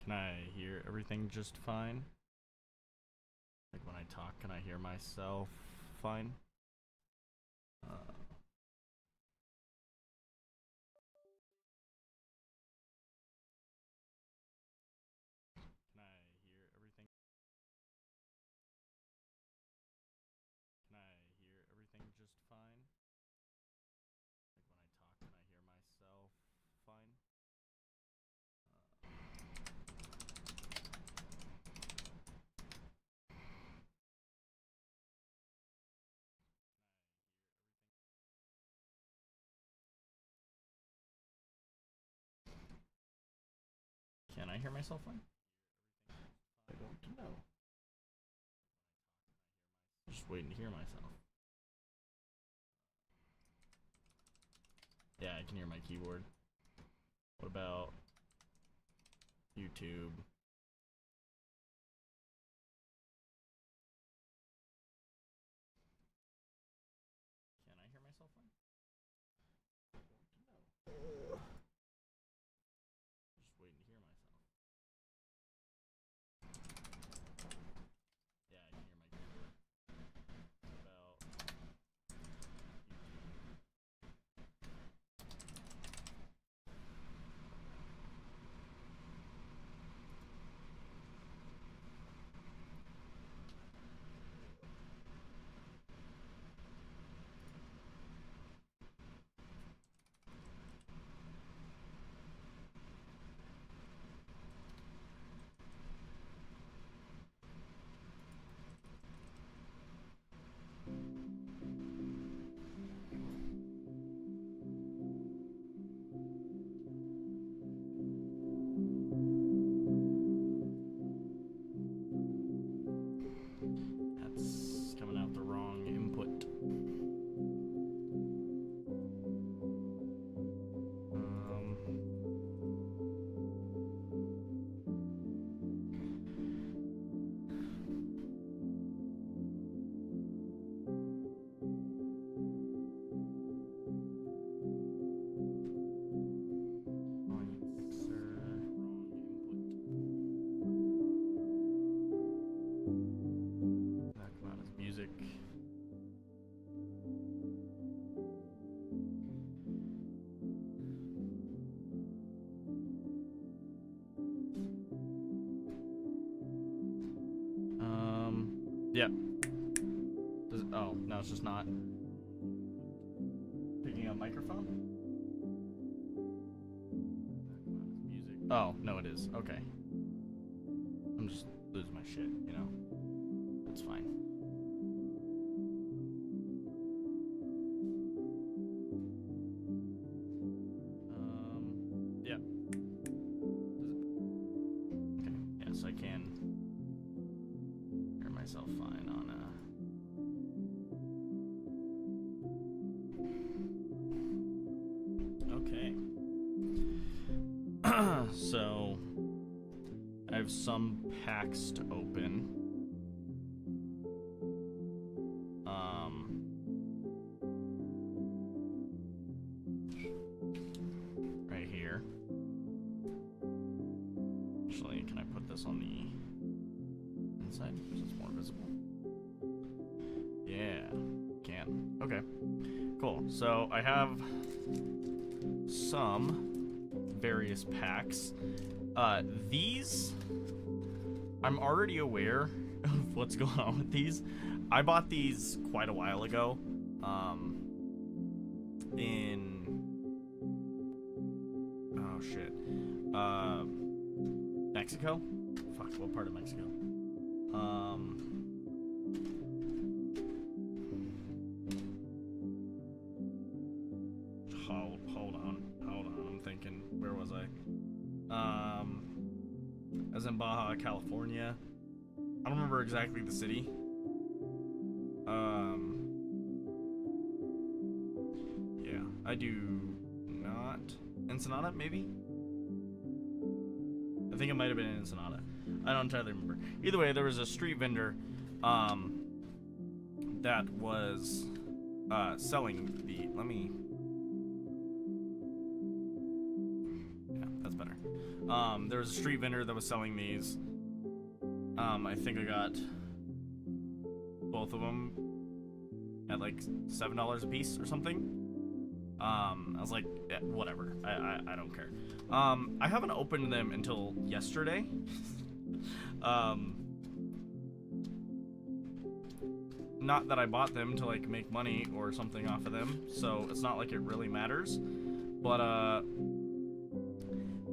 Can I hear everything just fine? Like when I talk, can I hear myself fine? Can I hear everything? Can I hear everything just fine? Like when I talk, can I hear myself fine? Can I hear myself fine? I don't know. Just waiting to hear myself. Yeah, I can hear my keyboard. What about YouTube? Can I hear myself fine? No. Just waiting to hear myself. Yeah, I can hear my keyboard. What about that's coming out the wrong input. That come out as music. Yep. Oh, no, it's just not picking up microphone? Music. Oh, no, it is. Okay. I'm just losing my shit, you know? That's fine. Yeah. Okay, yes, I can hear myself fine on Okay. So I have some packs to open. Right here. Actually, can I put this on the inside so it's more visible? Yeah, can. Okay, cool. So I have some various packs. These, I'm already aware of what's going on with these. I bought these quite a while ago. In oh shit, Mexico. Fuck, what part of Mexico? Hold on. I'm thinking. Where was I? I was in Baja California. I don't remember exactly the city. Yeah, I do not. Ensenada, maybe? I think it might have been Ensenada. I don't entirely remember. Either way, there was a street vendor, that was, selling the, yeah, that's better. There was a street vendor that was selling these. I think I got both of them at like $7 a piece or something. I was like, yeah, whatever. I don't care. I haven't opened them until yesterday. Not that I bought them to like make money or something off of them, so it's not like it really matters. But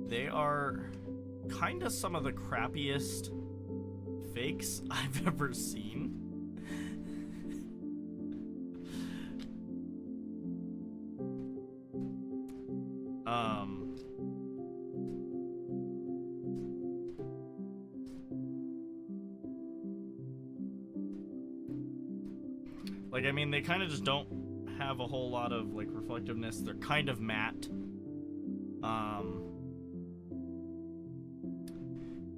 they are kind of some of the crappiest fakes I've ever seen. Like, I mean, they kind of just don't have a whole lot of, like, reflectiveness. They're kind of matte.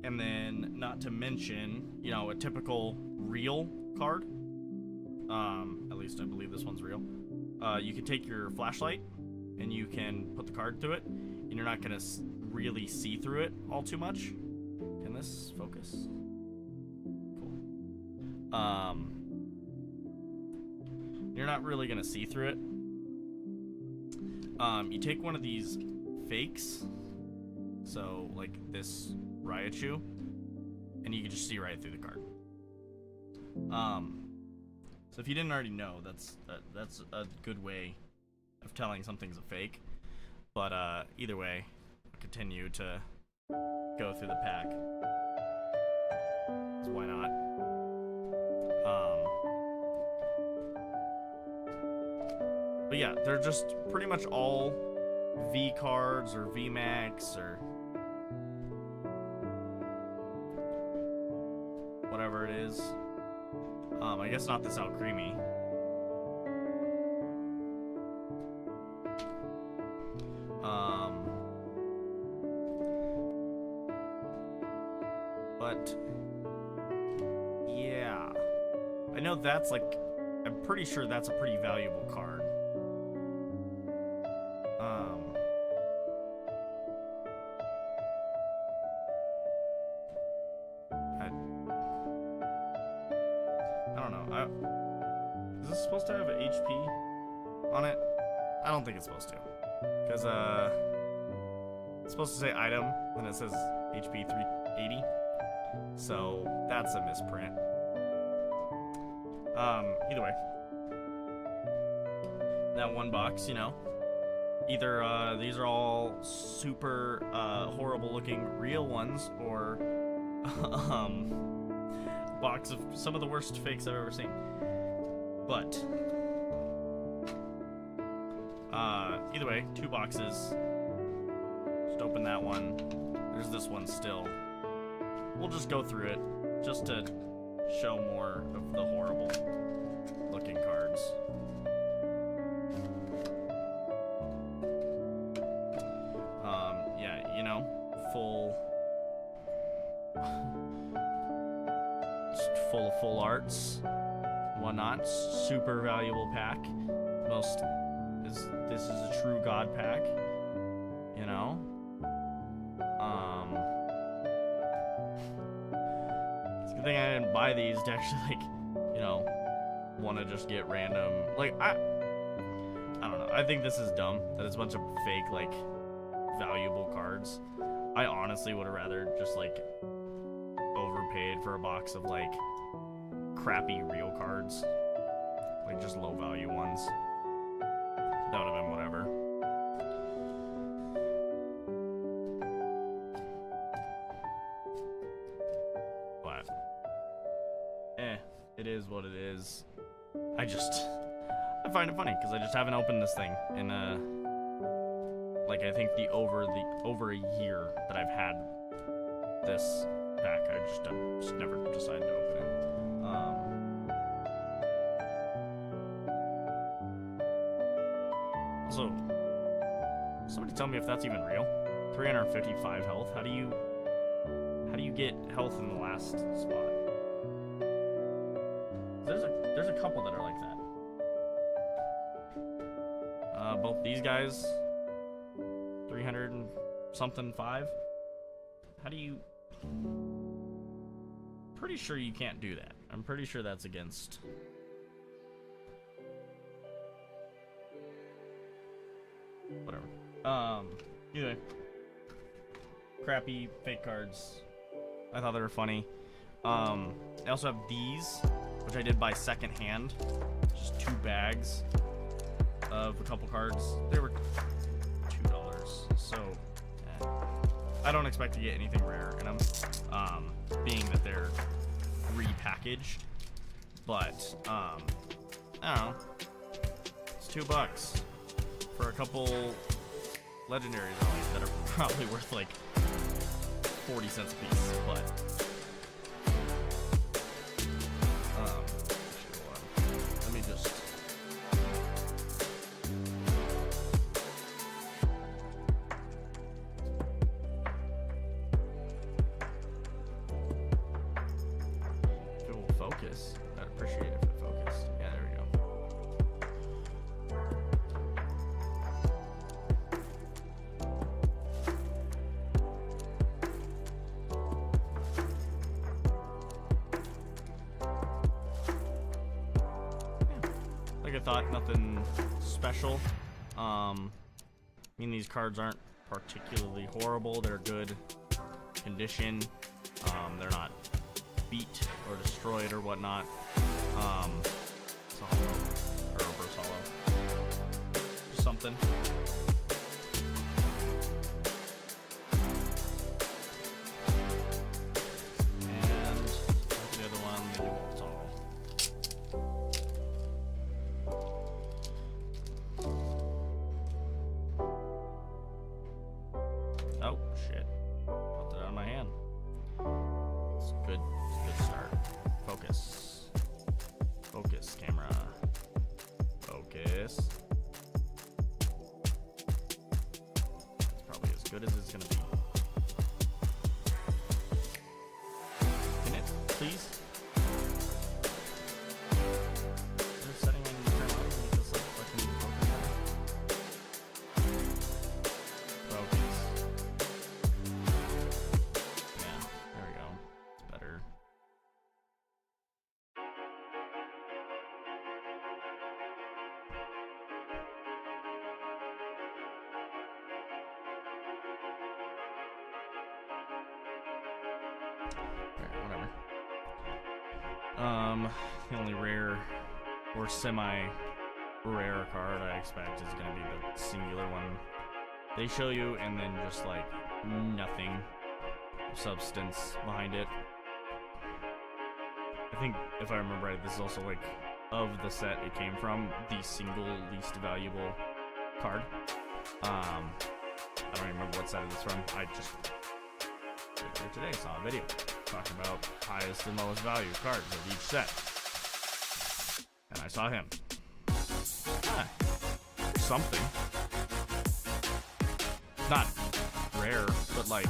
And then, not to mention, you know, a typical real card. At least I believe this one's real. You can take your flashlight and you can put the card through it, and you're not going to really see through it all too much. Can this focus? Cool. You're not really gonna see through it. You take one of these fakes, so like this Raichu, and you can just see right through the card. So if you didn't already know, that's a good way of telling something's a fake. But either way, I'll continue to go through the pack. 'Cause why not? But yeah, they're just pretty much all V cards or VMAX or whatever it is. I guess not this Alcremie. But yeah, I know that's like, I'm pretty sure that's a pretty valuable card. I don't know. Is this supposed to have an HP on it? I don't think it's supposed to, because it's supposed to say item when it says HP 380. So that's a misprint. Either way, that one box, you know, either these are all super horrible looking real ones, or box of some of the worst fakes I've ever seen. But either way, two boxes. Just open that one. There's this one still. We'll just go through it just to show more of the horrible looking cards. Yeah, you know, full of full arts, whatnot. Super valuable pack. This is a true god pack, you know. It's a good thing I didn't buy these to actually, like, you know, want to just get random. Like, I don't know. I think this is dumb that it's a bunch of fake, like, valuable cards. I honestly would have rather just, like, overpaid for a box of, like, crappy real cards, like just low value ones. That would have been whatever. But it is what it is. I find it funny because I just haven't opened this thing in like, I think over a year that I've had this pack. I just never decided to open it. Also, somebody tell me if that's even real. 355 health. How do you get health in the last spot? There's a couple that are like that. Both these guys, 300 and something 5. How do you... Pretty sure you can't do that. I'm pretty sure that's against... Whatever. Either crappy fake cards. I thought they were funny. I also have these, which I did buy secondhand. Just 2 bags of a couple cards. They were $2, so I don't expect to get anything rare in them, being that they're repackaged. But I don't know. It's $2 for a couple legendaries that are probably worth like 40 cents a piece. But let me just. If it will focus, I'd appreciate it if it focused. Yeah, there we go. Like I thought, nothing special. I mean, these cards aren't particularly horrible. They're good condition. They're not beat or destroyed or whatnot. It's a hollow or a reverse hollow. Just something. And the other one, maybe it's all. Oh shit! Popped it out of my hand. It's good. It's a good start. Focus. Focus, camera. Focus. It's probably as good as it's gonna be. Can it, please? Is there a setting I can turn on to make this look fucking focus? Focus. Yeah, there we go. It's better. Alright, whatever. The only rare or semi-rare card I expect is gonna be the singular one they show you, and then just like nothing substance behind it. I think if I remember right, this is also like of the set it came from, the single least valuable card. I don't even remember what set it is from. I just earlier today saw a video talking about highest and lowest value cards of each set, and I saw him. Ah, something. Not rare, but like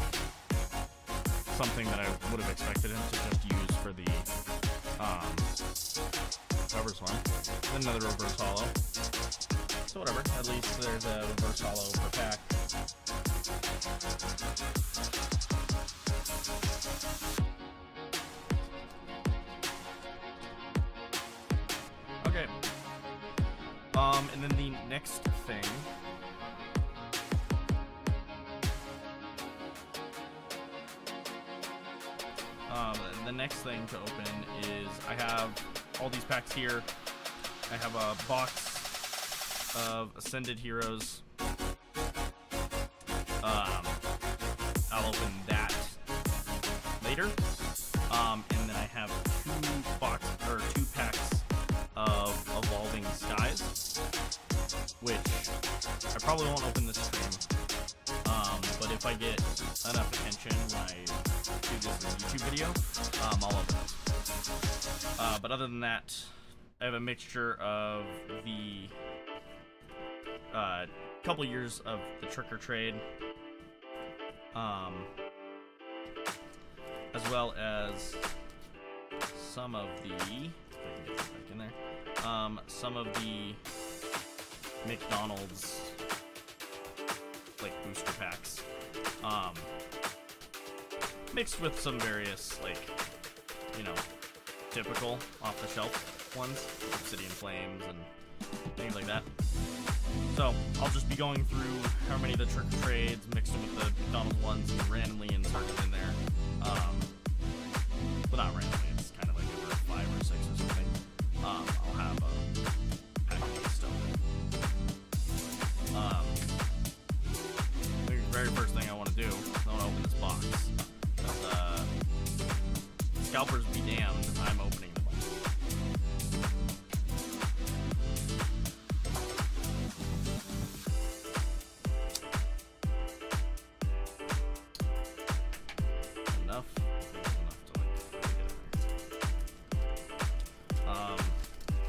something that I would have expected him to just use for the reverse one. Then another reverse hollow. So whatever. At least there's a reverse hollow per pack. Okay. And then the next thing. The next thing to open is I have all these packs here. I have a box of Ascended Heroes. I'll open that later. And then I have two packs of Evolving Skies, which I probably won't open this stream. But if I get enough attention when I do this as a YouTube video, I'll open it. But other than that, I have a mixture of the couple years of the Trick or Trade, as well as some of the, if I can get this back in there, some of the McDonald's like booster packs. mixed with some various, like, you know, typical off-the-shelf ones, Obsidian Flames and things like that. So I'll just be going through how many of the trick trades, mixed them with the McDonald's ones, and randomly inserted in there. Well, not randomly, it's kind of like over 5 or 6 or something. I'll have a pack of these stuff. The very first thing I want to do is I want to open this box. Because, scalpers be damned, I'm opening the box. Enough to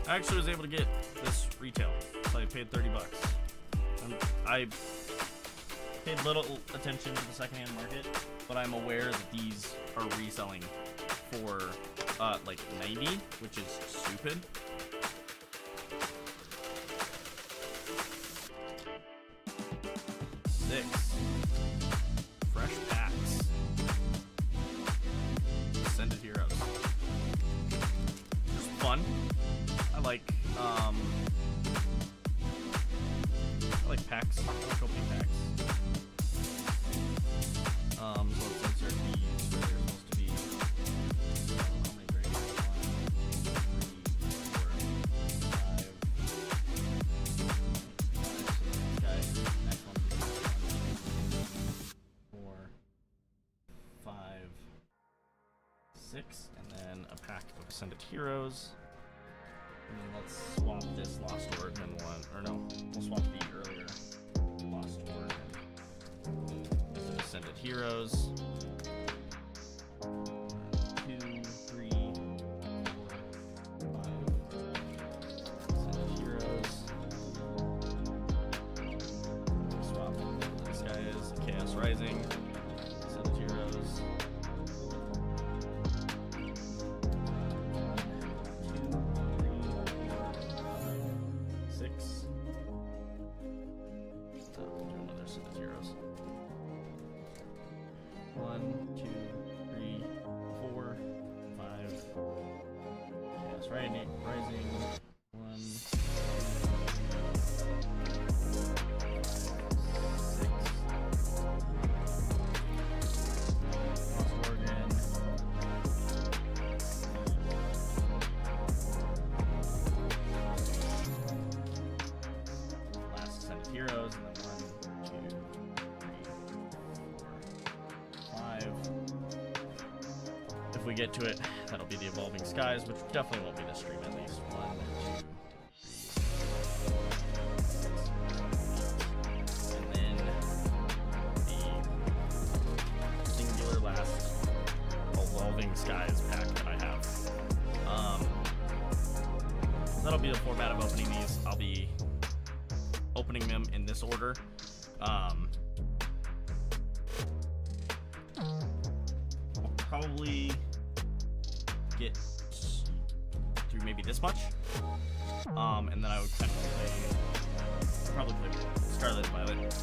I actually was able to get this retail, so I paid $30. I paid little attention to the secondhand market, but I'm aware that these are reselling for like 90, which is stupid. Six fresh packs. Ascended Heroes. Just fun. I like packs. I like opening packs. So let's insert these where they're supposed to be. How many grades? 1, 2, 3, 4, 5. So this guy, next one, 4, 5, 6, and then a pack of Ascended Heroes. And then let's swap this Lost Origin one, or no, we'll swap the earlier Lost Origin. This is Ascended Heroes. 1, 2, 3, 4, 5. Ascended Heroes. Swap this guy is Chaos Rising. Ascended Heroes. 1, 2, 3, 4, 5. Chaos Rising. 1, 6. Lost Origin. Last Ascended Heroes, and then 1, 2, 3, 4, 5. If we get to it, that'll be the Evolving Skies, which definitely won't be this stream at least. 1, 2, 3, 4, 5, 6. And then the singular last Evolving Skies pack that I have. That'll be the format of opening these. I'll be opening them in this order. I'll probably get through maybe this much, and then I would kind of probably play Scarlet and Violet.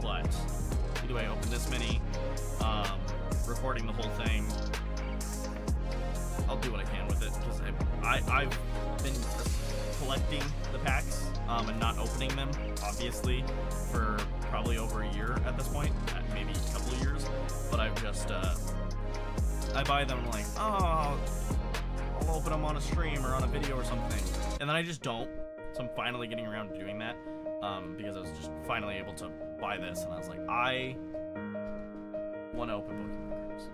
But either way, open this many, recording the whole thing. I'll do what I can with it because I've been collecting the packs and not opening them, obviously, for probably over a year at this point, maybe a couple of years. But I've just I buy them like, oh, I'll open them on a stream or on a video or something, and then I just don't. So I'm finally getting around to doing that because I was just finally able to buy this, and I was like, I want to open Pokemon cards.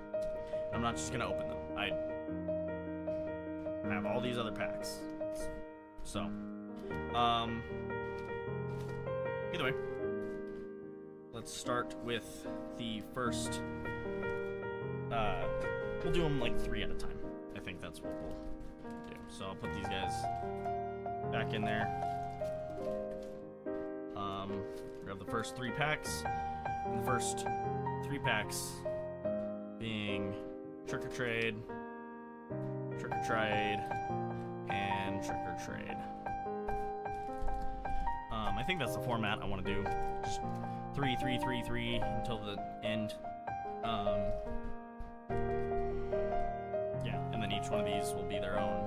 I'm not just gonna open them. I have all these other packs. So, either way, let's start with the first. We'll do them like 3 at a time. I think that's what we'll do. So I'll put these guys back in there. Grab the first 3 packs. And the first 3 packs being Trick or Trade, Trick or Trade, and Trick or Trade. I think that's the format I want to do. Just 3, 3, 3, 3 until the end. Yeah, and then each one of these will be their own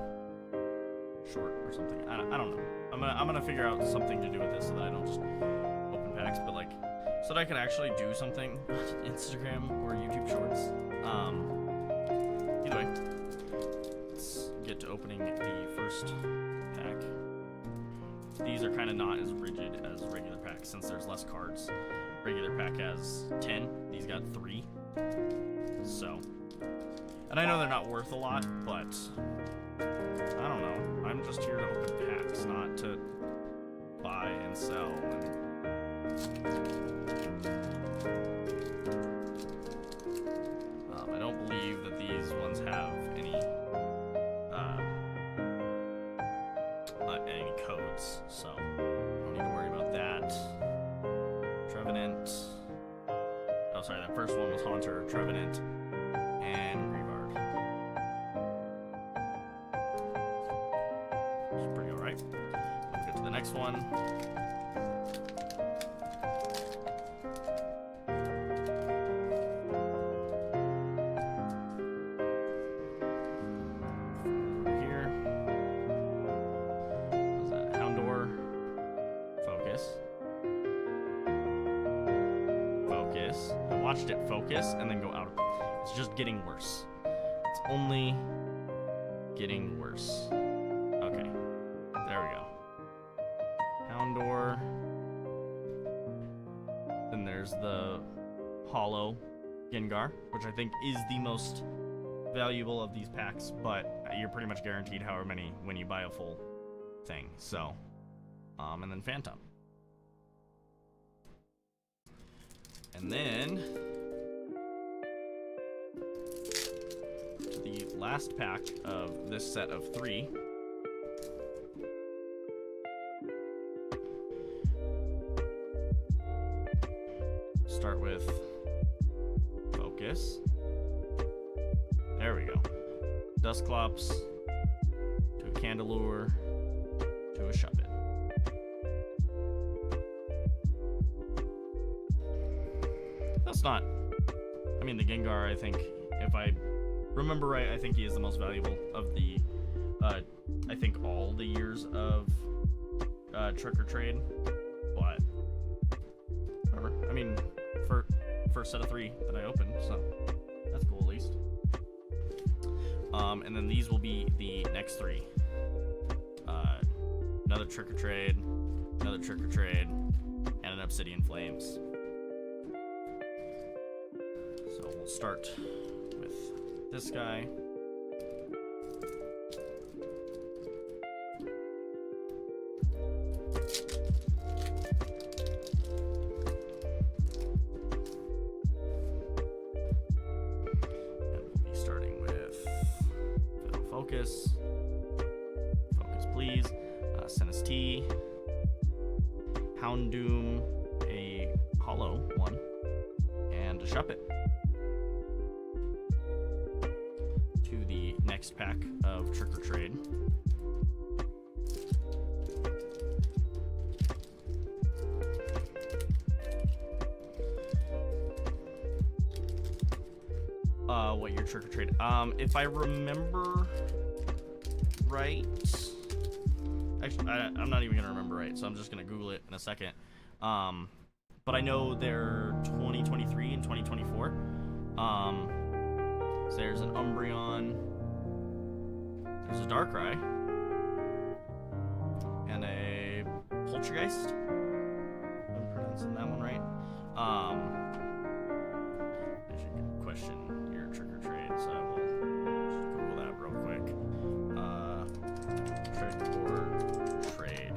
short or something. I don't know. I'm gonna figure out something to do with this so that I don't just open packs, but like so that I can actually do something on Instagram or YouTube Shorts. Either way, let's get to opening the first pack. These are kind of not as rigid as regular packs since there's less cards. Regular pack has 10. These got 3. So, and I know they're not worth a lot, but I don't know. I'm just here to open packs, not to buy and sell. I don't believe that these ones have any codes, so don't need to worry about that. Trevenant. Oh, sorry, that first one was Haunter, Trevenant, and Grievard. It's pretty alright. We'll get to the next one. Watched it focus and then go out of it. It's just getting worse. It's only getting worse. Okay, there we go. Houndor. Then there's the Hollow Gengar, which I think is the most valuable of these packs, but you're pretty much guaranteed however many when you buy a full thing. So, and then Phantom. And then to the last pack of this set of 3. Start with Focus. There we go. Dusclops to a Candelure to a Shuppet. That's not... I mean, the Gengar, I think, if I remember right, I think he is the most valuable of the, I think all the years of Trick or Trade, but whatever. I mean, for first set of 3 that I opened, so that's cool at least. And then these will be the next 3. Another Trick or Trade, another Trick or Trade, and an Obsidian Flames. So we'll start with this guy. And we'll be starting with Fatal Focus. Focus, please. Sinistee. Houndoom, a Hollow one, and a Shuppet. To the next pack of Trick or Trade. What year Trick or Trade? If I remember right, actually, I'm not even gonna remember right, so I'm just gonna Google it in a second. But I know they're 2023 and 2024. So there's an Umbreon, there's a Darkrai, and a Poltergeist. If I'm pronouncing that one right. I should question your Trick or Trade, so I will just Google that real quick. Trick or Trade.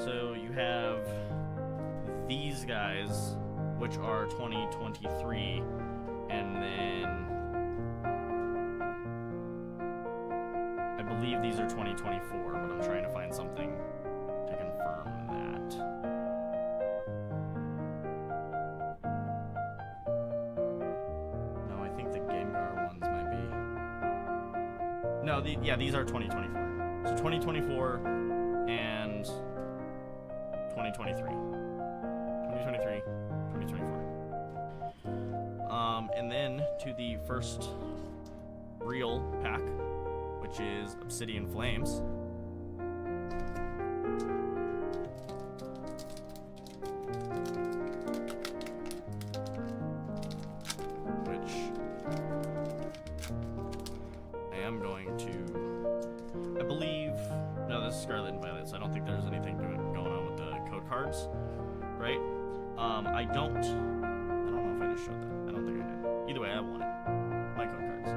So you have these guys, which are 2023, and then I believe these are 2024, but I'm trying to find something to confirm that. No, I think the Gengar ones might be. No, yeah, these are 2024. So 2024 and 2023. 2023, 2024. And then to the first real pack, which is Obsidian Flames. Which I am going to, I believe, no, this is Scarlet and Violet, so I don't think there's anything going on with the code cards, right? I don't know if I just showed that. I don't think I did. Either way, I want it. My code cards.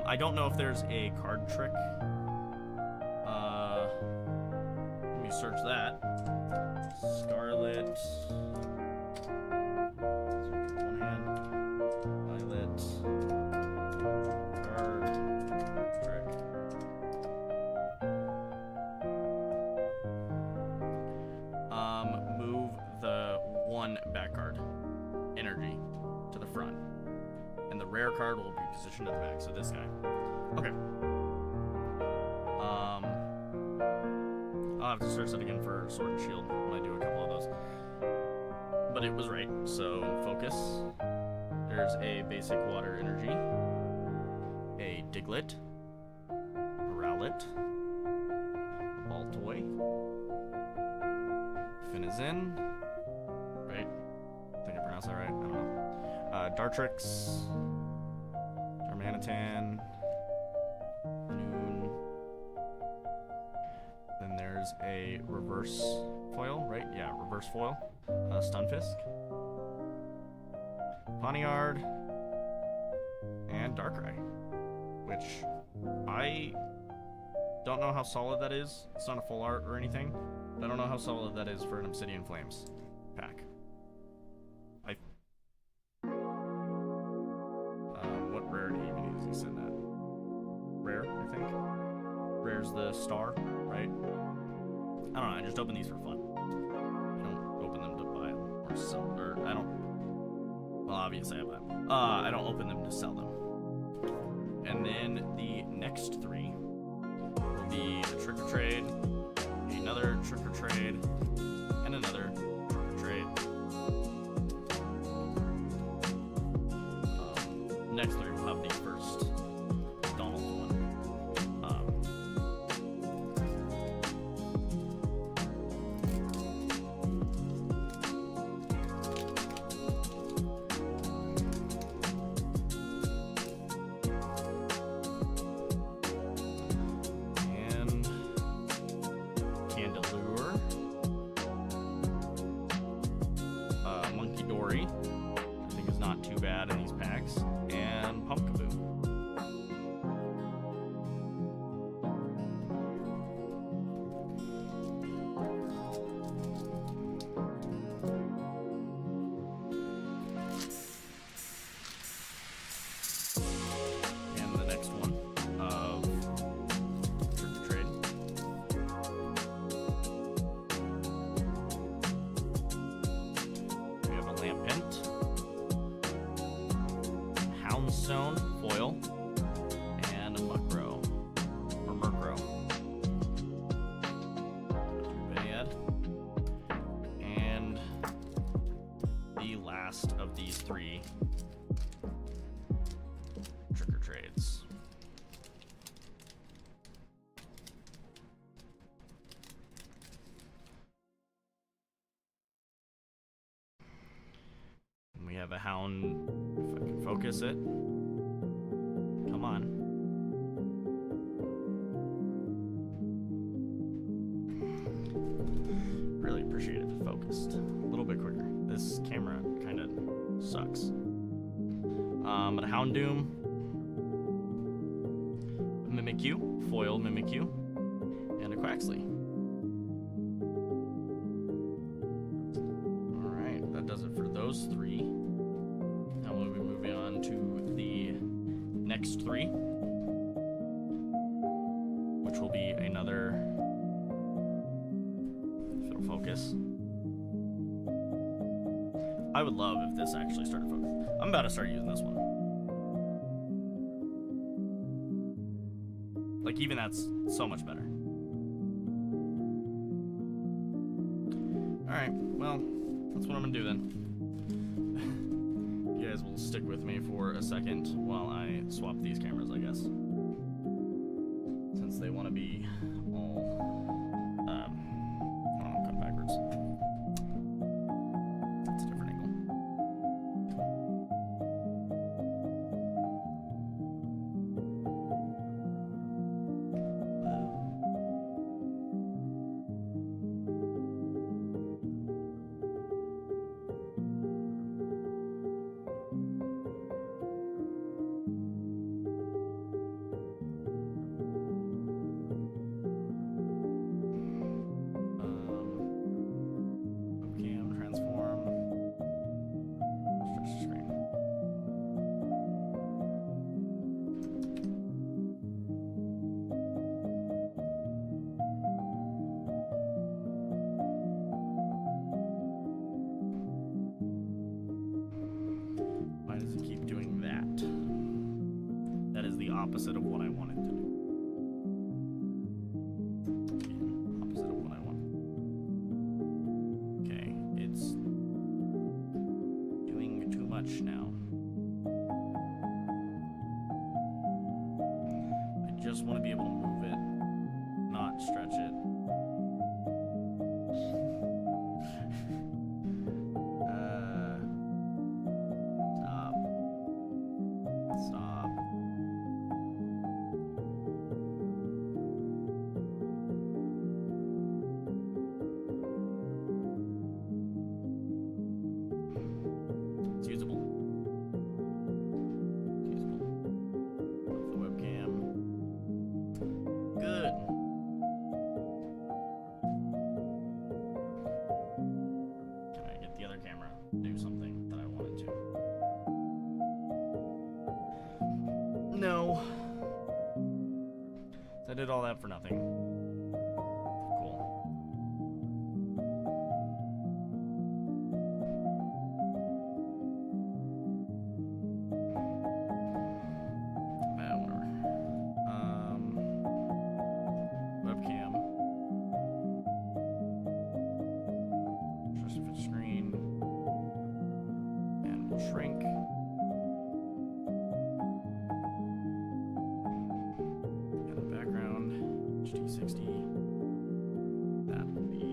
I don't know if there's a card trick. Let me search that. Scarlet. One hand. Violet. Card trick. Move the one back card, energy, to the front, and the rare card will be positioned at the back. So this guy. Okay. I'll have to search it again for Sword and Shield when I do a couple of those. But it was right. So focus. There's a basic water energy, a Diglett, a Rowlet, Baltoy, Finizen, right? I think I pronounced that right. I don't know. Dartrix, Darmanitan, Noon. Then there's a reverse foil, right? Yeah, reverse foil. Stunfisk, Poniard, and Darkrai, which I don't know how solid that is. It's not a full art or anything. I don't know how solid that is for an Obsidian Flames pack. What rarity even is he sitting at? Rare, I think. Rare's the star, right? I don't know, I just open these for fun. I don't open them to buy them or sell, or I don't, well, obviously I buy them. I don't open them to sell them. And then the next three will be a Trick or Trade, another Trick or Trade, and another Trick or Trade. Next three will have the first Donald one. And Candelure, Monkey Dory, I think is not too bad in these packs, and Pumpkaboo. And the next one of Trick or Trade. We have a Lampent, Houndstone foil, and a Murkrow. Or Murkrow. Too bad. And the last of these three Trick or Trades. And we have a Hound, if I can focus it. Come on. Really appreciate it if focused. A little bit quicker. This camera kind of sucks. But a Houndoom, a Mimikyu, foil Mimikyu, and a Quaxly. Alright, that does it for those three. Now we'll be moving on to the next three, which will be another, if it'll focus. I would love if this actually started focusing. I'm about to start using this one. Like, even that's so much better. Alright, well, that's what I'm gonna do then. You guys will stick with me for a second while I swap these cameras, I guess. Since they want to be all, hold on, cut backwards. That's a different angle. Webcam, transform, stretch screen. Why does it keep doing that? That is the opposite of what I wanted to do. Again, opposite of what I want. Okay, it's doing too much now. I just want to be able to move it, not stretch it. Stop. Stop. It's usable. It's usable. Off the webcam. Good. Can I get the other camera to do something that I wanted to? No. I did all that for nothing. Cool. Whatever. Webcam. Just fit screen. And we'll shrink. And the background, HD60. That will be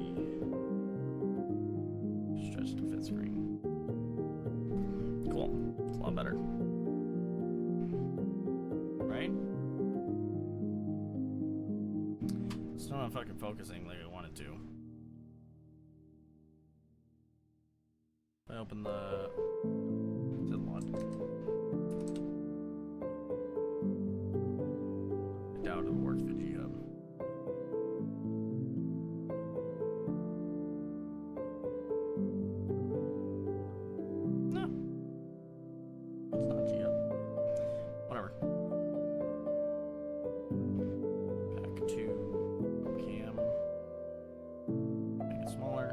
stretched to fit screen. Cool. It's a lot better. Right? Still not fucking focusing like I wanted to. If I open the... Is it locked? I doubt it'll work through G-Hub. No. It's not G-Hub. Whatever. Back to cam. Make it smaller.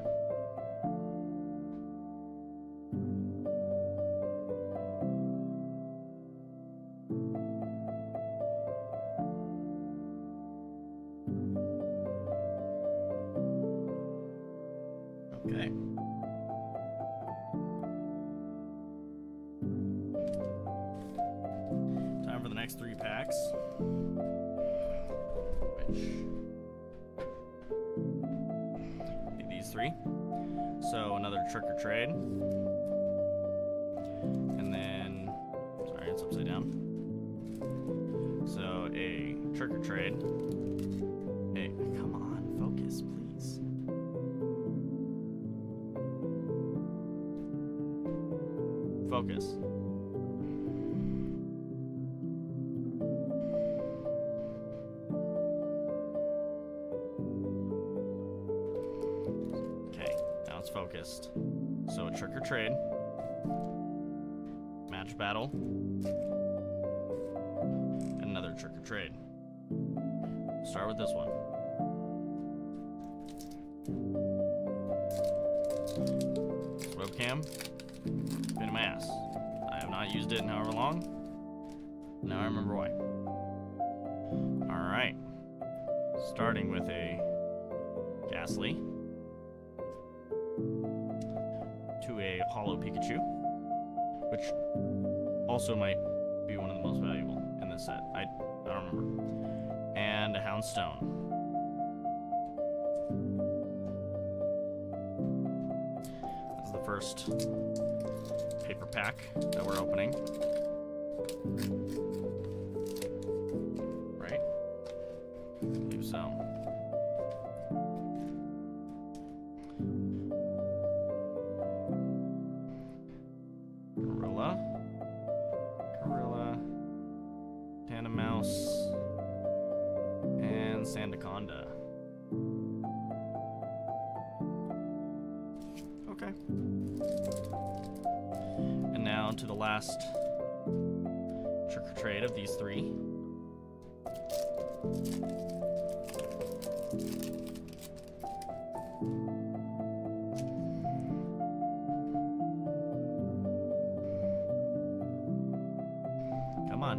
Okay. Time for the next 3 packs. Which be these 3. So another trick or trade. And then sorry, it's upside down. So a trick or trade. Hey, come on, focus, please. Focus. Okay, now it's focused. So a trick or trade. Match battle. And another trick or trade. Start with this one. Webcam. Pain in my ass. I have not used it in however long. Now I remember why. Alright. Starting with a Ghastly to a Holo Pikachu, which also might be one of the most valuable in this set. I don't remember. And a Houndstone. That's the first paper pack that we're opening. Right? I believe so. Gorilla, Tandemaus, and Sandaconda. Okay. And now to the last trick or trade of these three. Come on.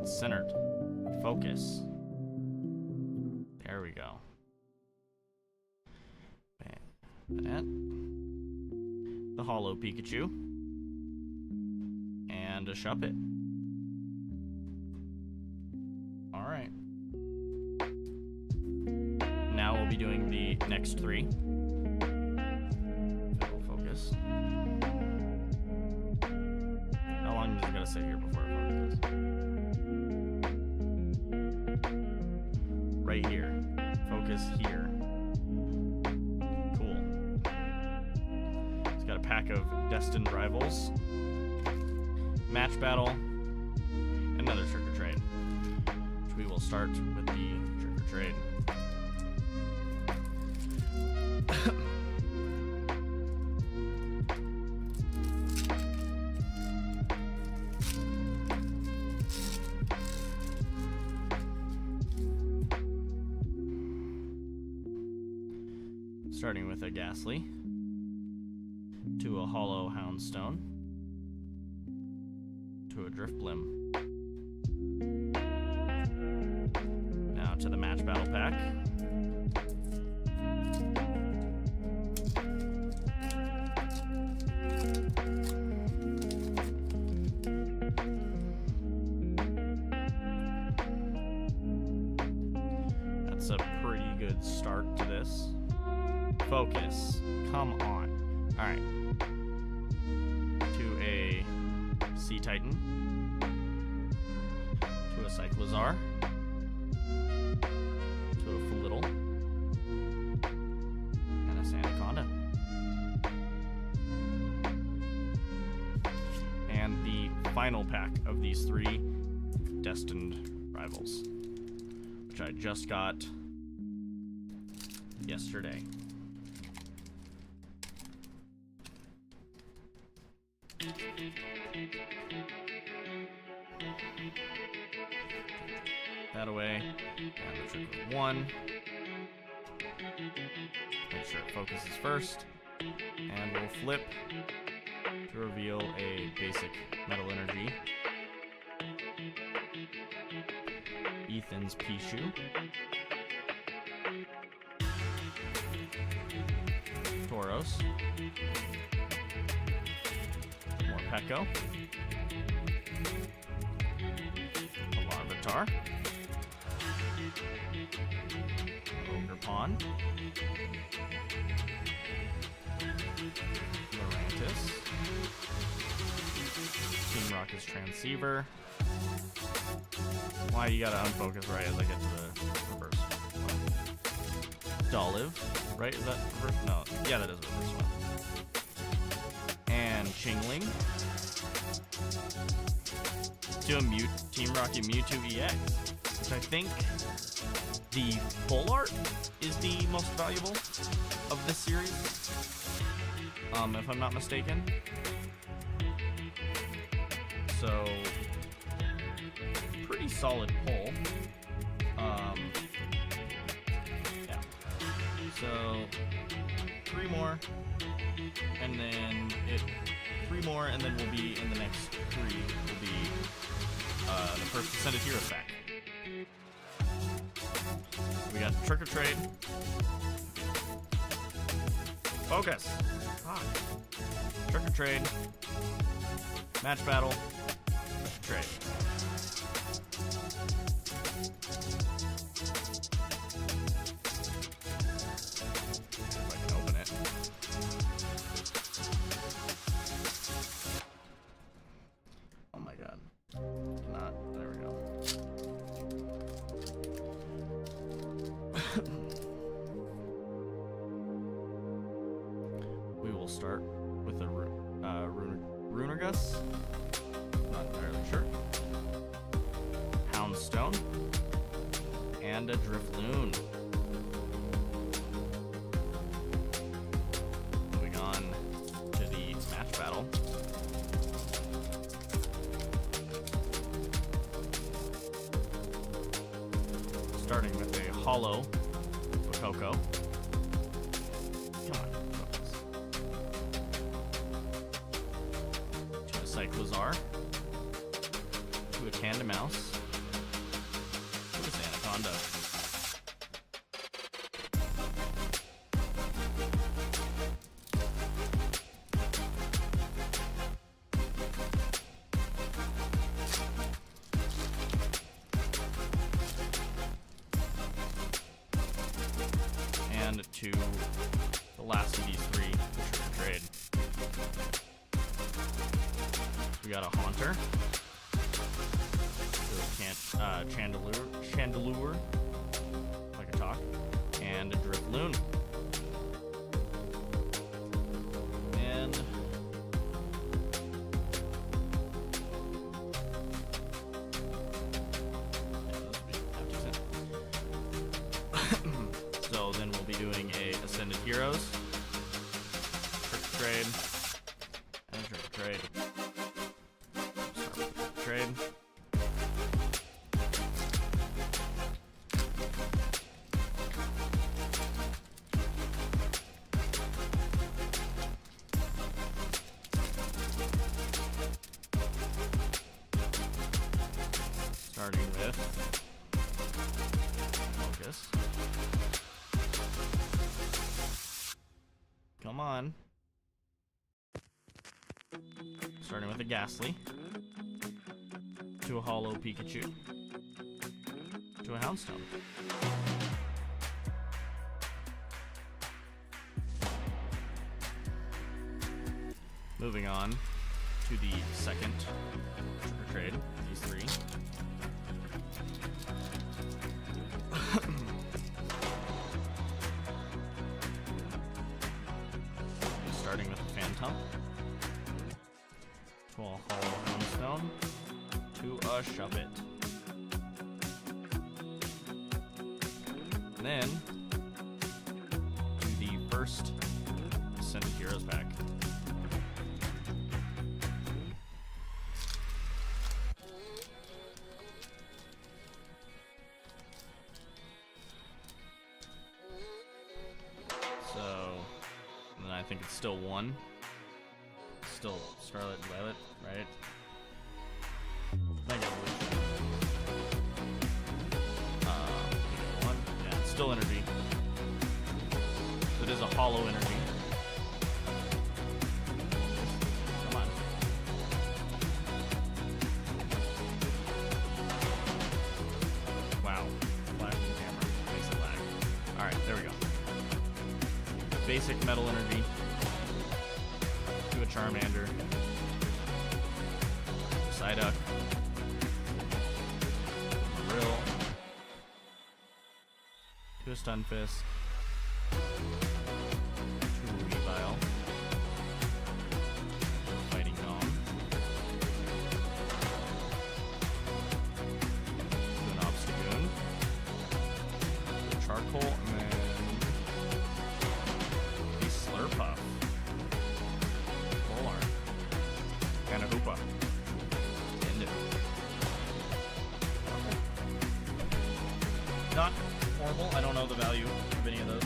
Centered. Focus. There we go. That. The Holo Pikachu. And a Shuppet. Alright. Now we'll be doing the next three. Focus. How long does it gotta sit here before it focuses? Right here. Focus here. Cool. It's got a pack of Destined Rivals. Match Battle. Another Trick or Trade. Which we will start with the Trick or Trade. Starting with a Ghastly to a Holo Houndstone to a Drifblim. Now to the Match Battle pack. That's a pretty good start to this. Focus. Come on. Alright. To a Sea Titan. To a Cyclizar. To a Flittle. And a Sandaconda. And the final pack of these three Destined Rivals, which I just got yesterday. That away. And the trick with one. Make sure it focuses first. And we'll flip to reveal a basic Metal Energy. Ethan's Pichu. Tauros. More Peko. A Larvitar. Ogerpon. Lurantis. Team Rocket's Transceiver. Why you gotta unfocus right as I get to the reverse one? Dolive, right? Is that reverse? No, yeah, that is a reverse one. And Chingling. To a Team Rocket Mewtwo EX, which I think the full art is the most valuable of this series, if I'm not mistaken. So, pretty solid pull. Yeah. So, three more, and then three more, and then we'll be in the next three. Will be the first Ascended Heroes pack. We got Trick or Trade. Focus. Ah. Trick or Trade. Match Battle. Trade. If I can open it. Oh my god. Not. There we go. We will start with a Runergus. Not entirely sure. Houndstone. And a Drifloon. Moving on to the match battle. Starting with a Hollow Fuecoco. Come on, focus. To a Cyclozar. To a Tandemaus. To a Anaconda. And to the last of these three, Trick or Trade. We got a Haunter. Chandelure, if I can talk, and a Drifloon. And so then we'll be doing a Ascended Heroes, Trick or Trade, and Trick or Trade. Start with Trick or Trade. Starting with Focus. Come on. Starting with a Ghastly. To a Hollow Pikachu. To a Houndstone. Moving on to the second Trick or Trade, these three. Starting with the Phantom. To a Hollow Houndstone. To a Shuppet. And then to the first Ascended Heroes pack. So, and then I think it's still one. Still Scarlet and Violet, right? Mega Evolution. One. Yeah, it's still energy. So it is a Hollow energy. Come on. Wow. Lag from camera. Makes it lag. Alright, there we go. Basic Metal Energy. To a Charmander. Psyduck. Marill. To a Stunfisk. To a Weavile. Fighting Dom. To an Obstagoon. To a Charcoal, and then a Slurpuff. Full art. And a Hoopa. End it. Not horrible. I don't know the value of any of those.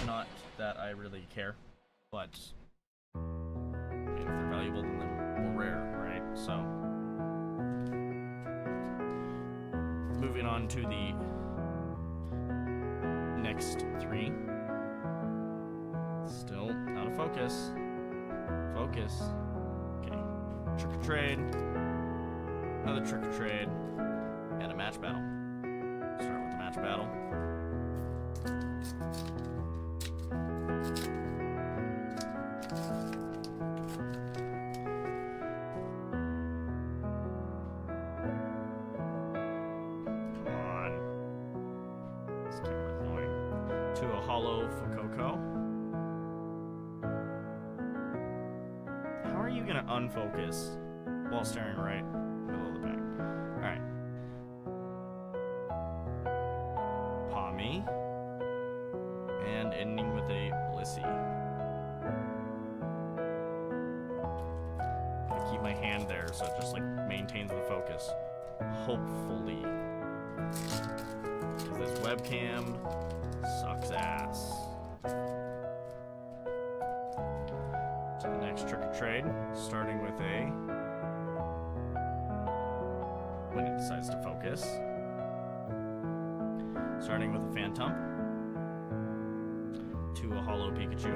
Not that I really care, but if they're valuable, then they're more rare, right? So. Moving on to the next 3. Still out of focus. Focus. Okay. Trick or trade. Another trick or trade. And a match battle. Start with the match battle. To a hollow Fuecoco. How are you gonna unfocus while staring right middle of the pack? Alright. Pawmi. And ending with a Blissey. Gotta keep my hand there so it just like maintains the focus. Hopefully. Because this webcam sucks ass. To the next trick or trade, starting with a when it decides to focus. Starting with a Phantump. To a hollow Pikachu.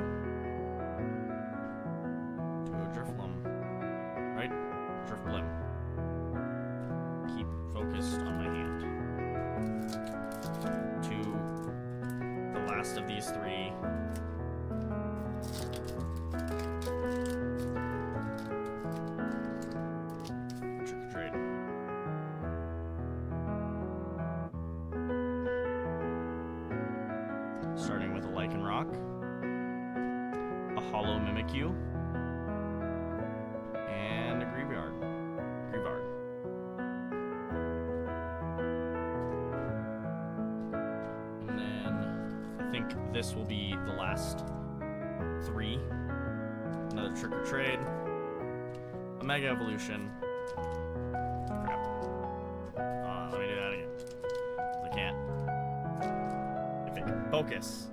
To a Drifloon. Right? Drifblim. Keep focused on my hand. To the last of these 3. Trick or trade. Starting with a Lycanroc, a hollow Mimikyu, and a Greavard. And then I think this will be the last 3. Another trick or trade, a Mega Evolution. Crap. Let me do that again. I can't. If it can focus.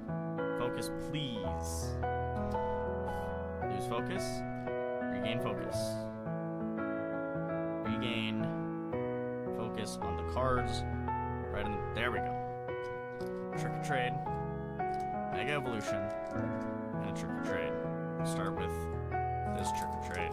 Focus, please. Lose focus. Regain focus. Regain focus on the cards. Right in there we go. Trick or trade. Mega Evolution. And a trick or trade. We'll start with this trick or trade.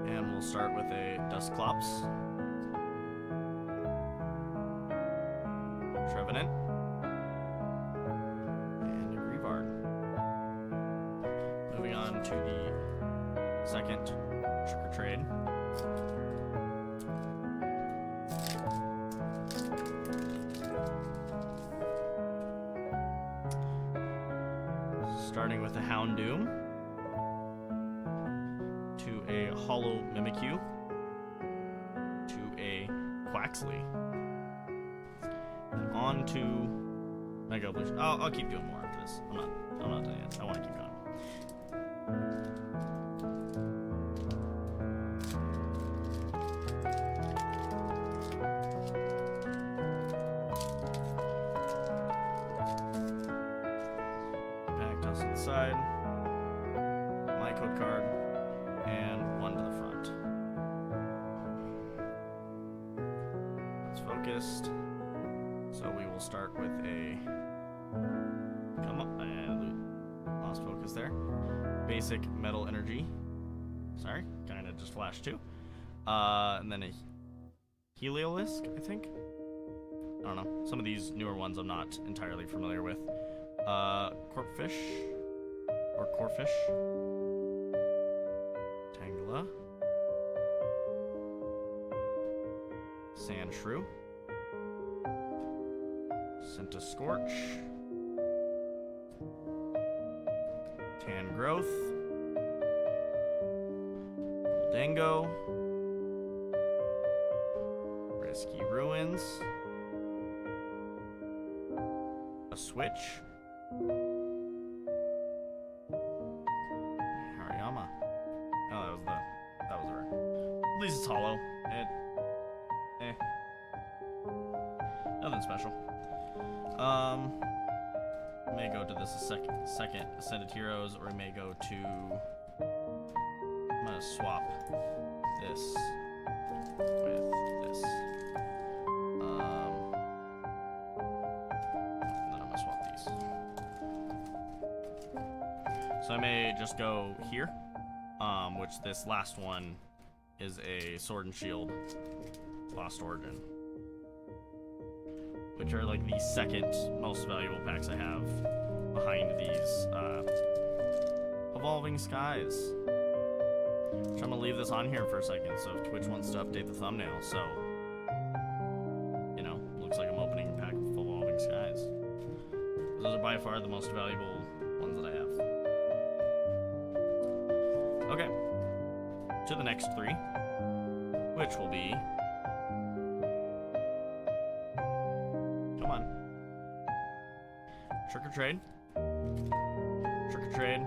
And we'll start with a Dusclops. Trevenant. And a Greavard. Moving on to the second trick or trade. Starting with a Houndoom. To a hollow Mimikyu. To a Quaxly. And on to Mega Evolution. I'll keep doing more after this. I'm not done yet. I want to keep going. Back toss to the side. My code card. And 1 to the front. It's focused. So we will start with a come up and lost focus there. Basic Metal Energy. Sorry, kind of just flashed too. And then a Heliolisk, I think. I don't know. Some of these newer ones I'm not entirely familiar with. Corphish or Corphish. Tangela. Sandshrew. Scorch, Tangrowth, Dango, Risky Ruins, a Switch, Hariyama. Oh, that was rare. At least it's hollow. Nothing special. We may go to this second Ascended Heroes, or we may go to... I'm gonna swap this with this. And then I'm gonna swap these. So I may just go here, which this last one is a Sword and Shield Lost Origin, which are like the second most valuable packs I have behind these Evolving Skies. Which I'm gonna leave this on here for a second, so if Twitch wants to update the thumbnail, so you know, looks like I'm opening a pack of Evolving Skies. Those are by far the most valuable ones that I have. Okay, to the next three, which will be, come on, Trick or Trade, Trick or Trade,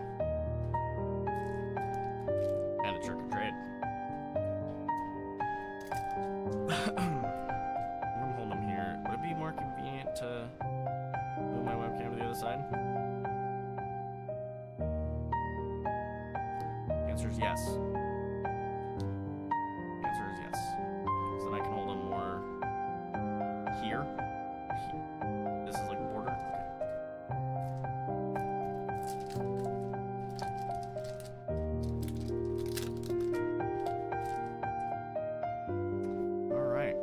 and a Trick or Trade. I'm holding them here. Would it be more convenient to move my webcam to the other side? The answer is yes. The answer is yes. So then I can hold them more here. This is like a border. Okay. All right.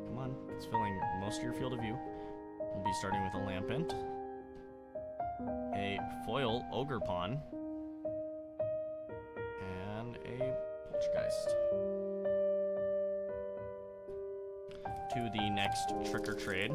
Come on. It's filling most of your field of view. We'll be starting with a Lampent, a foil Ogre Pawn, and a Poltergeist. To the next Trick or Trade.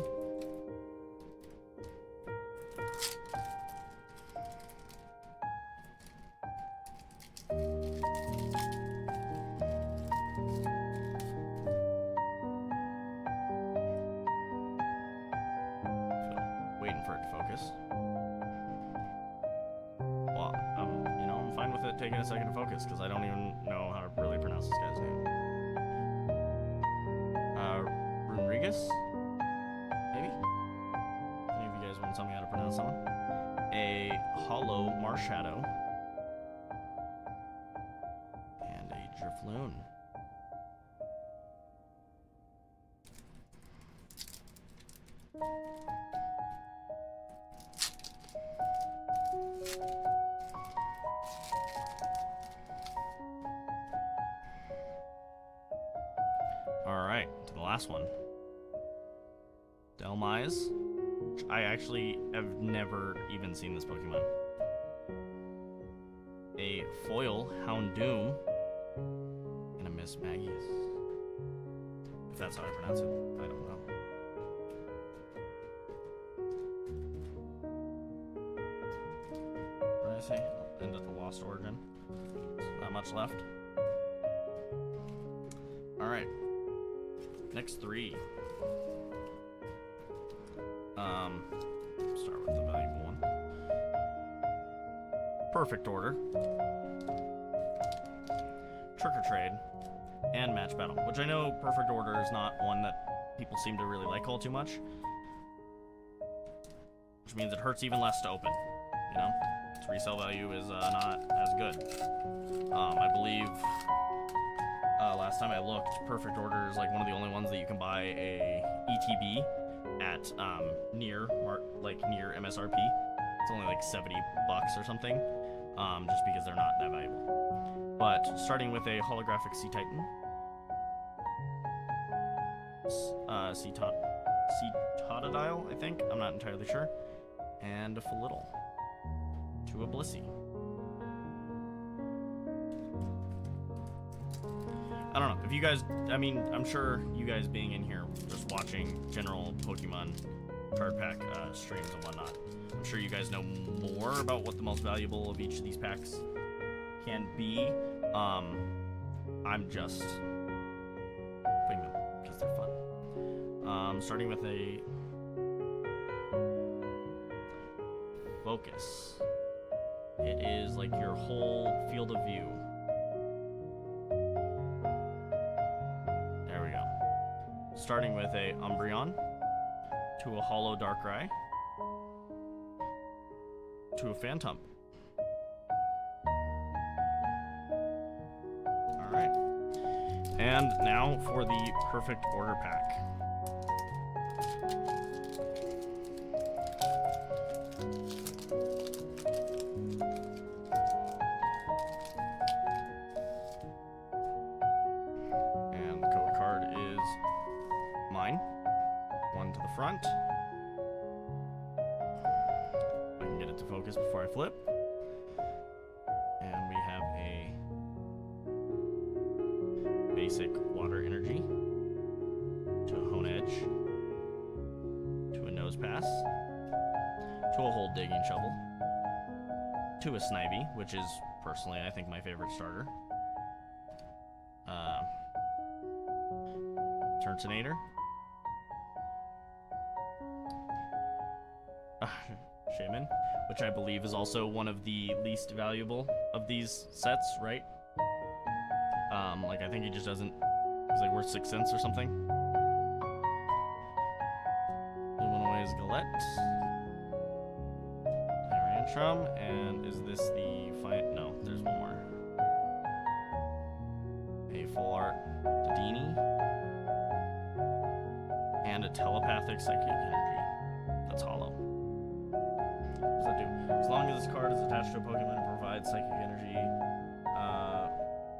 Waiting for it to focus. Well, you know, I'm fine with it taking a second to focus because I don't even know how to really pronounce this guy's name. Runrigus? Maybe? If any of you guys want to tell me how to pronounce that one. A Hollow Marshadow. And a Drifloon. Alright, to the last one. Dhelmise. I actually have never even seen this Pokemon. A foil Houndoom. And a Miss Magius. If that's how I pronounce it, I don't know. What did I say? End of the Lost Origin. Not much left. Alright. Next three. Start with the valuable one. Perfect Order, Trick or Trade, and Match Battle, which I know Perfect Order is not one that people seem to really like all too much, which means it hurts even less to open, you know? Its resale value is not as good. I believe last time I looked, Perfect Order is like one of the only ones that you can buy a ETB at near MSRP. It's only like $70 or something, just because they're not that valuable. But starting with a holographic Sea Titan, Sea Totodile, I think. I'm not entirely sure. And a Felittle to a Blissey. I don't know, if you guys, I mean, I'm sure you guys being in here, just watching general Pokemon card pack streams and whatnot, I'm sure you guys know more about what the most valuable of each of these packs can be. I'm just putting them because they're fun. Starting with a Focus. It is like your whole field of view. Starting with a Umbreon, to a hollow Darkrai, to a Phantom. Alright. And now for the perfect order pack. And the code card is mine. One to the front. I can get it to focus before I flip. And we have a basic water energy to a Hone Edge, to a Nose Pass, to a Hold Digging Shovel, to a Snivy, which is personally I think my favorite starter. Turtonator, Shaman, which I believe is also one of the least valuable of these sets, right? Like I think he just doesn't, he's like worth 6 cents or something. Luminoise Galette, Tyrantrum, and is this the fight? No, there's one more. A full art Dedenne, and a telepathic psychic energy that's hollow. What does that do? As long as this card is attached to a Pokemon, it provides psychic energy.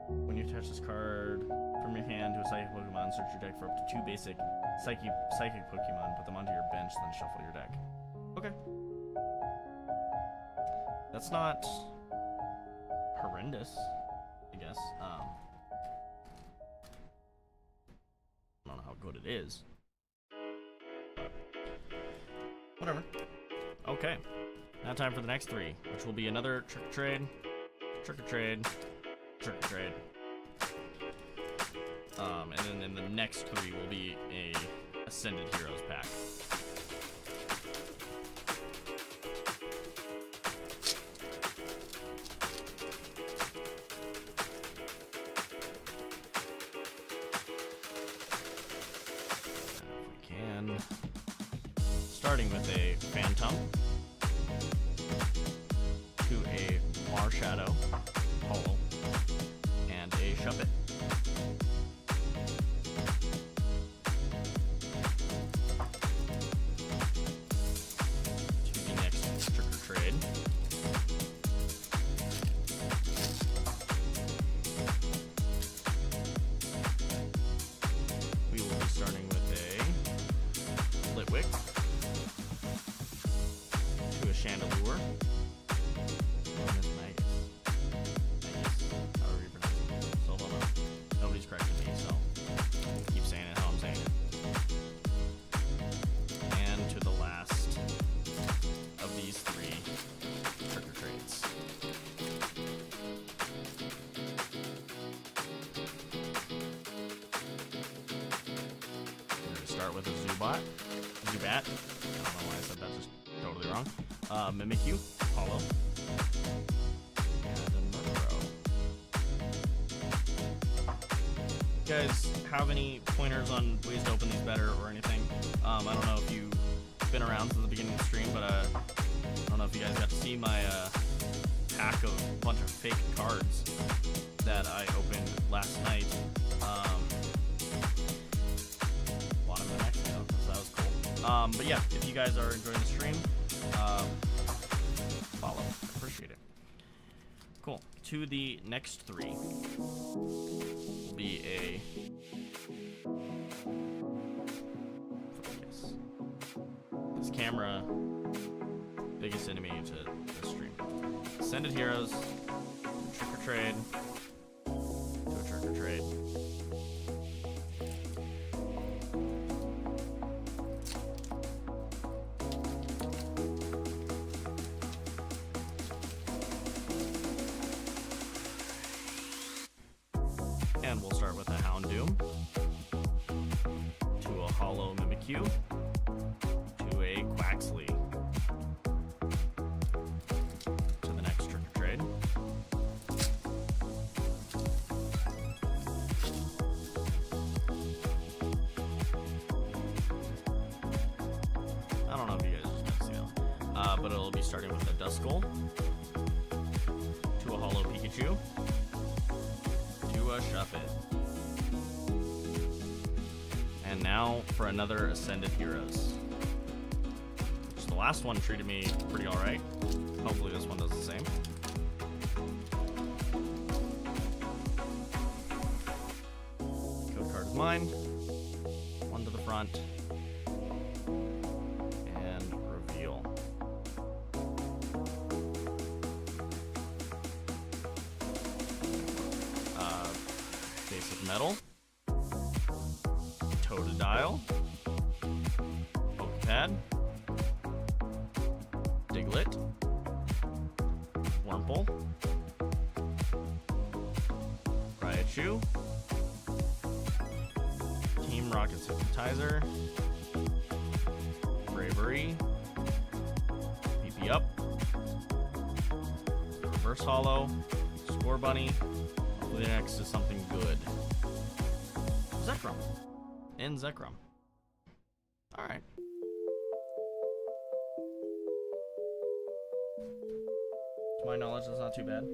When you attach this card from your hand to a psychic Pokemon, search your deck for up to 2 basic psychic Pokemon, put them onto your bench, then shuffle your deck. Okay. That's not horrendous, I guess. I don't know how good it is. Whatever. Okay. Now time for the next 3, which will be another Trick or Trade, Trick or Trade, Trick or Trade. And then in the next 3 will be a Ascended Heroes pack. If we can. Starting with a Phantom, to a Marshadow, Hollow, and a Shuppet. To the next Trick or Trade. We will be starting with a Litwick, to a Chandelure, however you pronounce it. So hold on. Nobody's correcting me, so keep saying it how I'm saying it. And to the last of these 3 Trick or Trades. We're going to start with a Zubat. I don't know why I said that, just totally wrong. Mimikyu, Hollow, and a Murkrow. You guys have any pointers on ways to open these better or anything? I don't know if you've been around since the beginning of the stream, but I don't know if you guys got to see my pack of a bunch of fake cards that I opened last night. Bought them in Mexico, so that was cool. But yeah, if you guys are enjoying the stream, follow. I appreciate it. Cool. To the next 3 will be a focus. This camera, biggest enemy to the stream. Ascended Heroes, Trick or Trade, to a Trick or Trade. And we'll start with a Houndoom, to a Hollow Mimikyu, to a Quaxly, to the next Trick or Trade. be starting with a Duskull, to a Holo Pikachu, to a Shuffit. And now for another Ascended Heroes. So the last one treated me pretty alright. Hopefully this one does the same. Code card is mine. One to the front. And reveal. Basic Metal. Totodile. Pokepad. Diglett. Wurmple. Raichu. Team Rocket Synthesizer. Bravery. PP Up. Reverse Holo. Score Bunny. Hopefully the next is something good. Zekrom. In Zekrom. Alright. To my knowledge, that's not too bad.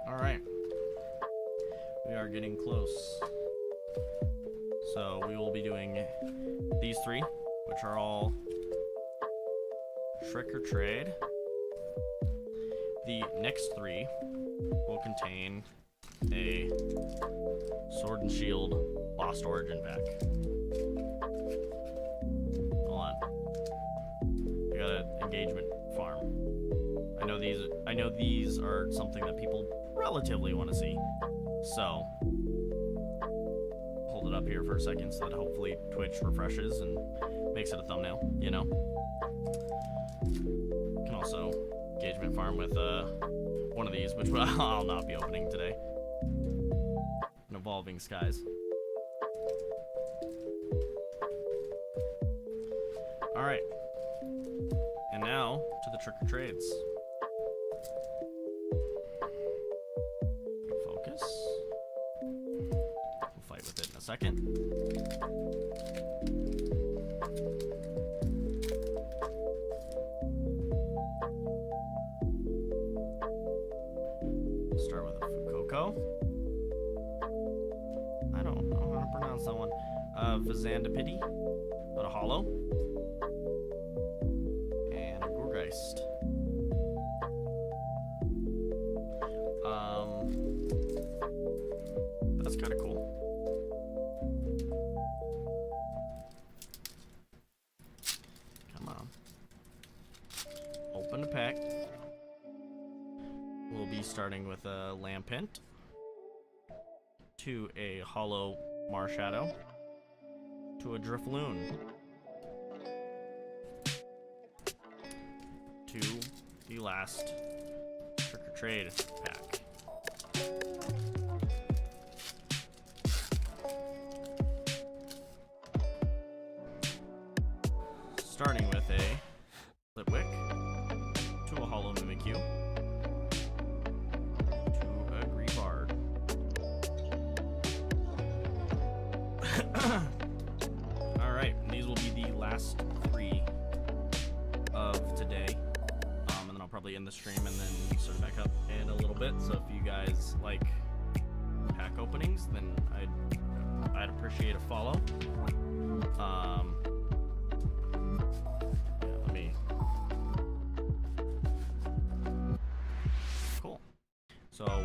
Alright. We are getting close. So we will be doing these three, which are all Trick or Trade. The next three will contain a Sword and Shield Lost Origin pack. Hold on. I got an engagement farm. I know these are something that people relatively want to see. So hold it up here for a second so that hopefully Twitch refreshes and makes it a thumbnail, you know. You can also engagement farm with one of these, which I'll not be opening today. An Evolving Skies. Alright. And now to the Trick or Trades. Focus. We'll fight with it in a second. Start with a Fuecoco. I don't know how to pronounce that one. Vizandapity, but a Holo. And a Gourgeist. That's kind of cool. Come on. Open the pack. We'll be starting with a Lampent, to a Holo Marshadow, to a Drifloon, to the last Trick or Trade pack. Starting with a Litwick, to a Holo Mimikyu, to a Greavard. Alright, these will be the last three of today. And then I'll probably end the stream and then start it back up in a little bit. So if you guys like pack openings, then I'd appreciate a follow. Yeah, let me. Cool. So I'll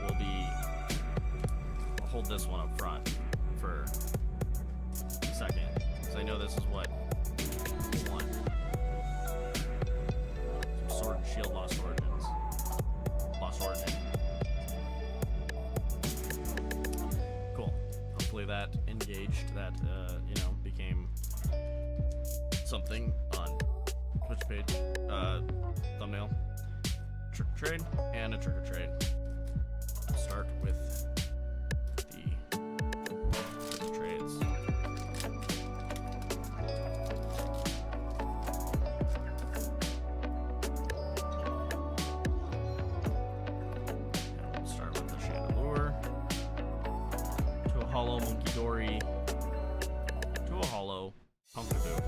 hold this one up front for a second, because I know this is what you want. Some Sword and Shield Lost Origins. Lost Origin. Cool. Hopefully that engaged, that, became something on Twitch page, thumbnail. Trick or Trade, and a Trick or Trade. I'll start with the trades. We'll start with the Chandelure, to legendary to a holo Pumpkaboo.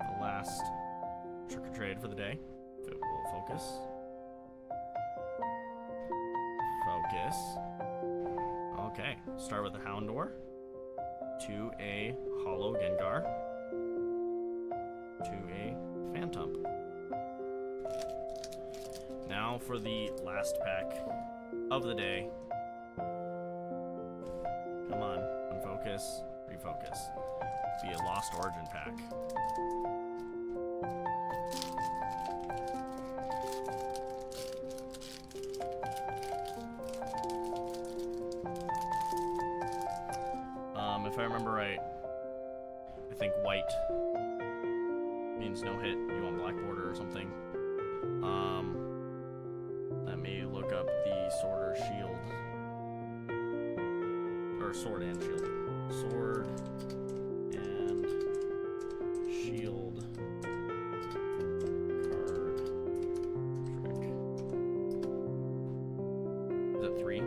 The last trick or trade for the day. If it will focus. Focus. Okay, start with the Houndour. To a holo Gengar. To a Phantump. Now for the last pack of the day. Come on, unfocus, refocus. Be a Lost Origin pack. If I remember right, I think white means no hit. You want black border or something. Let me look up the Sword or Shield. Or Sword and Shield. Sword and Shield card trick. Is it 3?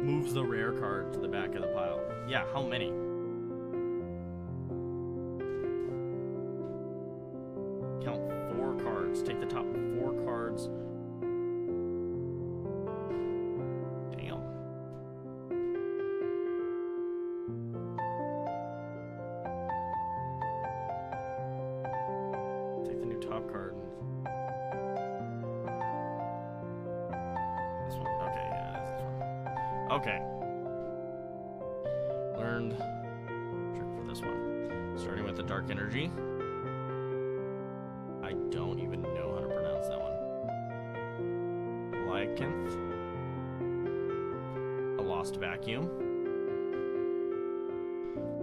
Moves the rare card to the back of the pile. Yeah, how many? Count 4 cards. Take the top 4 cards. Damn. Take the new top card. This one. Okay, yeah, it's this one. Okay. Learned trick for this one. Starting with the Dark Energy. I don't even know how to pronounce that one. Lycanth. A Lost Vacuum.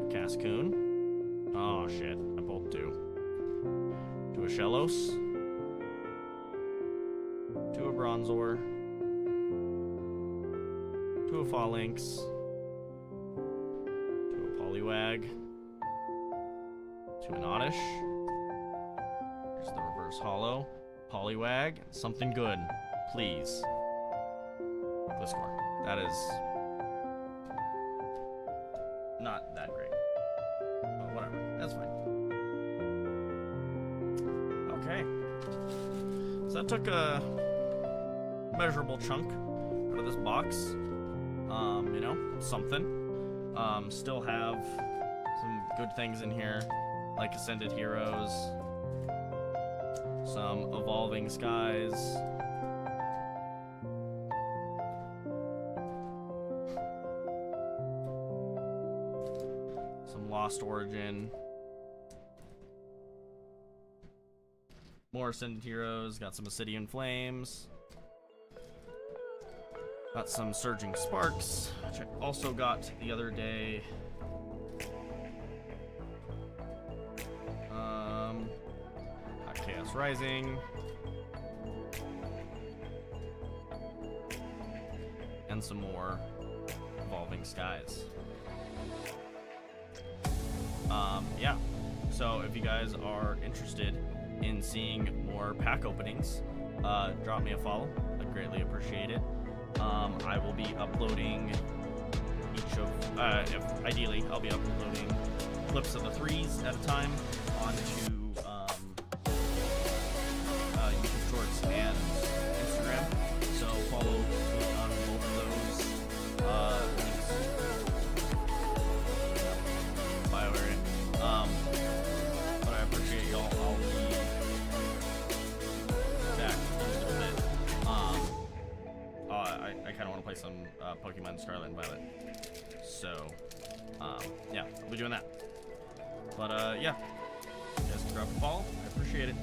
A Cascoon. Oh shit, I pulled 2. To a Shellos. To a Bronzor. To a Phalanx. To a Poliwag. To an Oddish. Here's the reverse holo. Poliwag. Something good. Please. Gliscor. That is not that great. But whatever. That's fine. Okay. So that took a measurable chunk out of this box. You know, something. Still have some good things in here, like Ascended Heroes, some Evolving Skies, some Lost Origin, more Ascended Heroes, got some Obsidian Flames. Got some Surging Sparks, which I also got the other day. Got Chaos Rising. And some more Evolving Skies. Yeah. So if you guys are interested in seeing more pack openings, drop me a follow. I'd greatly appreciate it. I will be uploading each of, ideally, I'll be uploading clips of the 3s at a time onto YouTube Shorts and Instagram. So follow me on both of those links. Bio area. But I appreciate y'all. I'll be back in a little bit. I kind of want to play some Pokemon Scarlet and Violet. So, yeah, I'll be doing that. But, yeah, you guys can drop a follow. I appreciate it.